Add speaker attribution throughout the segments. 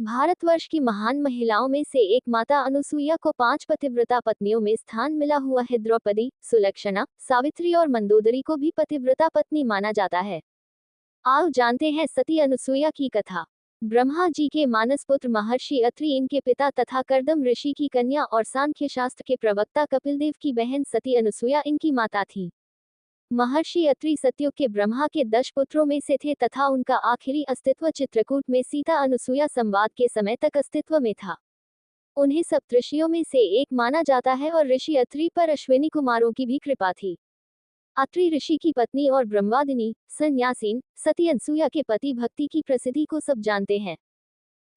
Speaker 1: भारतवर्ष की महान महिलाओं में से एक माता अनुसुईया को 5 पतिव्रता पत्नियों में स्थान मिला हुआ है। द्रौपदी, सुलक्षणा, सावित्री और मंदोदरी को भी पतिव्रता पत्नी माना जाता है। आओ जानते हैं सती अनुसुईया की कथा। ब्रह्मा जी के मानस पुत्र महर्षि अत्रि इनके पिता तथा कर्दम ऋषि की कन्या और सांख्य शास्त्र के प्रवक्ता कपिलदेव की बहन सती अनुसुईया इनकी माता थी। महर्षि अत्रि सतयुग के ब्रह्मा के 10 पुत्रों में से थे तथा उनका आखिरी अस्तित्व चित्रकूट में सीता अनुसुईया संवाद के समय तक अस्तित्व में था। उन्हें सप्तऋषियों में से एक माना जाता है और ऋषि अत्रि पर अश्विनी कुमारों की भी कृपा थी। अत्रि ऋषि की पत्नी और ब्रह्मवादिनी सन्यासीन सती अनुसुईया के पति भक्ति की प्रसिद्धि को सब जानते हैं।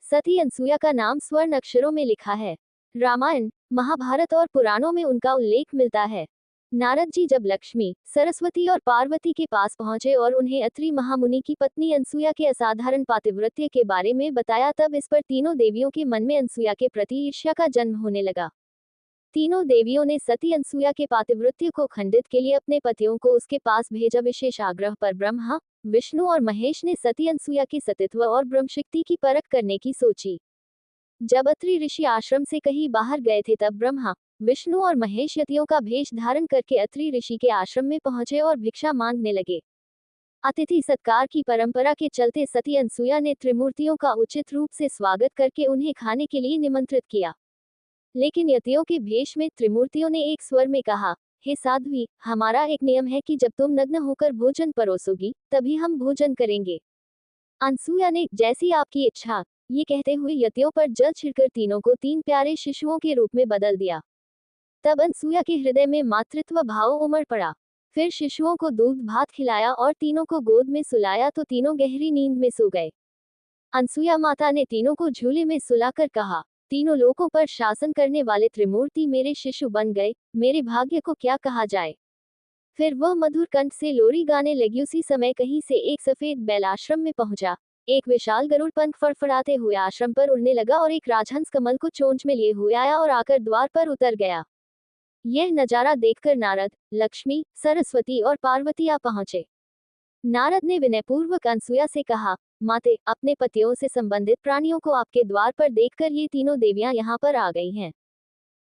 Speaker 1: सती अनुसुईया का नाम स्वर्ण अक्षरों में लिखा है। रामायण, महाभारत और पुराणों में उनका उल्लेख मिलता है। नारद जी जब लक्ष्मी, सरस्वती और पार्वती के पास पहुंचे और उन्हें अत्रि महामुनि की पत्नी अनुसुईया के असाधारण पातिव्रत्य के बारे में बताया, तब इस पर तीनों देवियों के मन में अनुसुईया के प्रति ईर्ष्या का जन्म होने लगा। तीनों देवियों ने सती अनुसुईया के पातिव्रत्य को खंडित के लिए अपने पतियों को उसके पास भेजा। विशेष आग्रह पर ब्रह्मा, विष्णु और महेश ने सती अनुसुईया के सतीत्व और ब्रह्मशक्ति की परख करने की सोची। जब अत्रि ऋषि आश्रम से कहीं बाहर गए थे, तब ब्रह्मा, विष्णु और महेश यतियों का भेष धारण करके अत्रि ऋषि के आश्रम में पहुंचे और भिक्षा मांगने लगे। अतिथि सत्कार की परंपरा के चलते सती अनुसुईया ने त्रिमूर्तियों का उचित रूप से स्वागत करके उन्हें खाने के लिए निमंत्रित किया। लेकिन यतियों के भेष में त्रिमूर्तियों ने एक स्वर में कहा, हे साध्वी, हमारा एक नियम है कि जब तुम नग्न होकर भोजन परोसोगी, तभी हम भोजन करेंगे। अनुसुईया ने, जैसी आपकी इच्छा, ये कहते हुए यतियों पर जल छिड़कर तीनों को 3 प्यारे शिशुओं के रूप में बदल दिया। तब अनुसुईया के हृदय में मातृत्व भाव उमड़ पड़ा। फिर शिशुओं को दूध भात खिलाया और तीनों को गोद में सुलाया तो तीनों गहरी नींद में सो गए। अनुसुईया माता ने तीनों को झूले में सुलाकर कहा, तीनों लोकों पर शासन करने वाले त्रिमूर्ति मेरे शिशु बन गए, मेरे भाग्य को क्या कहा जाए। फिर वह मधुर कंठ से लोरी गाने लगी। उसी समय कहीं से एक सफेद बैल आश्रम में पहुंचा। एक विशाल गरुड़ पंख फड़फड़ाते हुए आश्रम पर उड़ने लगा और एक राजहंस कमल को चोंच में लिए हुए आया और आकर द्वार पर उतर गया। यह नजारा देखकर नारद, लक्ष्मी, सरस्वती और पार्वती आ पहुंचे। नारद ने विनयपूर्वक अनुसुईया से कहा, माते, अपने पतियों से संबंधित प्राणियों को आपके द्वार पर देखकर ये तीनों देवियां यहाँ पर आ गई हैं।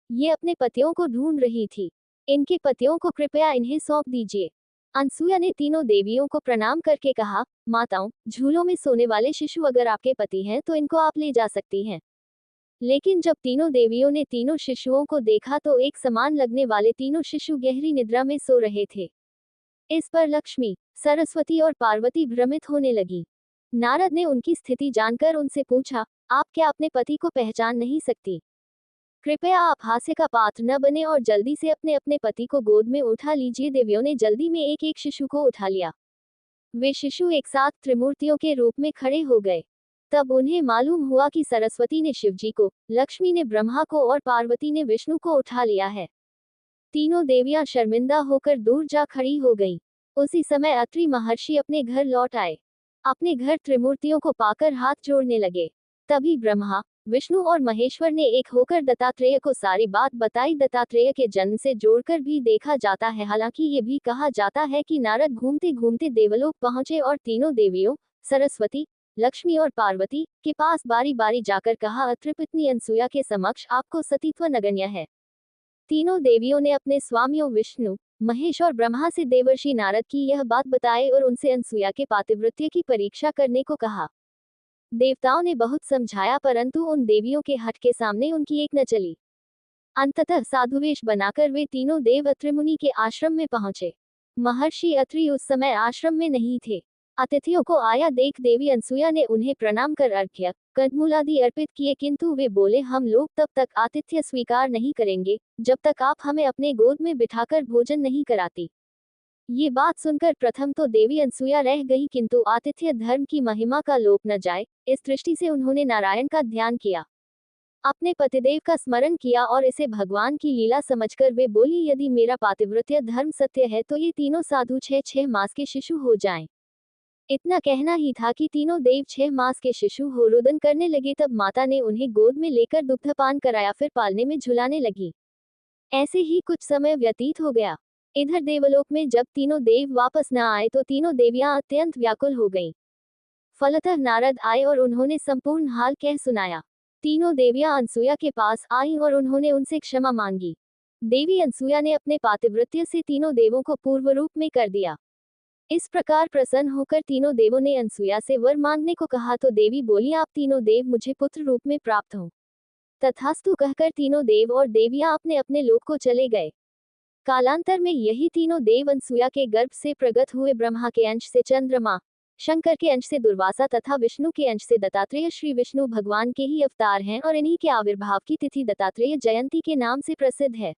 Speaker 1: ये अपने पतियों को ढूंढ रही थी। इनके पतियों को कृपया इन्हें सौंप दीजिए। अनुसुईया ने तीनों देवियों को प्रणाम करके कहा, माताओं, झूलों में सोने वाले शिशु अगर आपके पति हैं तो इनको आप ले जा सकती हैं। लेकिन जब तीनों देवियों ने तीनों शिशुओं को देखा तो एक समान लगने वाले तीनों शिशु गहरी निद्रा में सो रहे थे। इस पर लक्ष्मी, सरस्वती और पार्वती भ्रमित होने लगी। नारद ने उनकी स्थिति जानकर उनसे पूछा, आप क्या अपने पति को पहचान नहीं सकती? कृपया आप हास्य का पात्र न बने और जल्दी से अपने अपने पति को गोद में उठा लीजिए। देवियों ने जल्दी में एक एक शिशु को उठा लिया। वे शिशु एक साथ त्रिमूर्तियों के रूप में खड़े हो गए। तब उन्हें मालूम हुआ कि सरस्वती ने शिवजी को, लक्ष्मी ने ब्रह्मा को और पार्वती ने विष्णु को उठा लिया है। तीनों देवियां शर्मिंदा होकर दूर जा खड़ी हो गईं। उसी समय अत्रि महर्षि अपने घर लौट आए। अपने घर त्रिमूर्तियों को पाकर हाथ जोड़ने लगे। तभी ब्रह्मा, विष्णु और महेश्वर ने एक होकर दत्तात्रेय को सारी बात बताई। दत्तात्रेय के जन्म से जोड़कर भी देखा जाता है। हालांकि ये भी कहा जाता है कि नारद घूमते घूमते देवलोक पहुंचे और तीनों देवियों, सरस्वती, लक्ष्मी और पार्वती के पास बारी बारी जाकर कहा, अत्रिपत्नी अनुसुईया के समक्ष आपको सतीत्व नगण्य है। तीनों देवियों ने अपने स्वामियों विष्णु, महेश और ब्रह्मा से देवर्षि नारद की यह बात बताई और उनसे अनुसुईया के पातिव्रत्य की परीक्षा करने को कहा। देवताओं ने बहुत समझाया परंतु उन देवियों के हठ के सामने उनकी एक न चली। अंततः साधुवेश बनाकर वे तीनों देव अत्रि मुनि के आश्रम में पहुंचे। महर्षि अत्रि उस समय आश्रम में नहीं थे। अतिथियों को आया देख देवी अनुसुईया ने उन्हें प्रणाम कर अर्घ्य, कंदमूल आदि अर्पित किए, किंतु वे बोले, हम लोग तब तक आतिथ्य स्वीकार नहीं करेंगे जब तक आप हमें अपने गोद में बिठाकर भोजन नहीं कराती। ये बात सुनकर प्रथम तो देवी अनुसुईया रह गई, किंतु आतिथ्य धर्म की महिमा का लोप न जाए, इस दृष्टि से उन्होंने नारायण का ध्यान किया, अपने पतिदेव का स्मरण किया और इसे भगवान की लीला समझकर वे बोली, यदि मेरा पातिव्रत्य धर्म सत्य है तो ये तीनों साधु 6 मास के शिशु हो जाएं। इतना कहना ही था कि तीनों देव 6 मास के शिशु हो रुदन करने लगे। तब माता ने उन्हें गोद में लेकर दुग्धपान कराया, फिर पालने में झुलाने लगी। ऐसे ही कुछ समय व्यतीत हो गया। इधर देवलोक में जब तीनों देव वापस न आए तो तीनों देवियां अत्यंत व्याकुल हो गईं। फलतः नारद आए और उन्होंने संपूर्ण हाल कह सुनाया। तीनों देवियां अनसुया के पास आईं और उन्होंने उनसे क्षमा मांगी। देवी अनसुया ने अपने पातिव्रत्य से तीनों देवों को पूर्व रूप में कर दिया। इस प्रकार प्रसन्न होकर तीनों देवों ने अनसुया से वर मांगने को कहा तो देवी बोली, आप तीनों देव मुझे पुत्र रूप में प्राप्त हों। तथास्तु कहकर तीनों देव और देवियां अपने अपने लोक को चले गए। कालांतर में यही तीनों देव अनसुया के गर्भ से प्रगट हुए। ब्रह्मा के अंश से चंद्रमा, शंकर के अंश से दुर्वासा तथा विष्णु के अंश से दत्तात्रेय श्री विष्णु भगवान के ही अवतार हैं और इन्हीं के आविर्भाव की तिथि दत्तात्रेय जयंती के नाम से प्रसिद्ध है।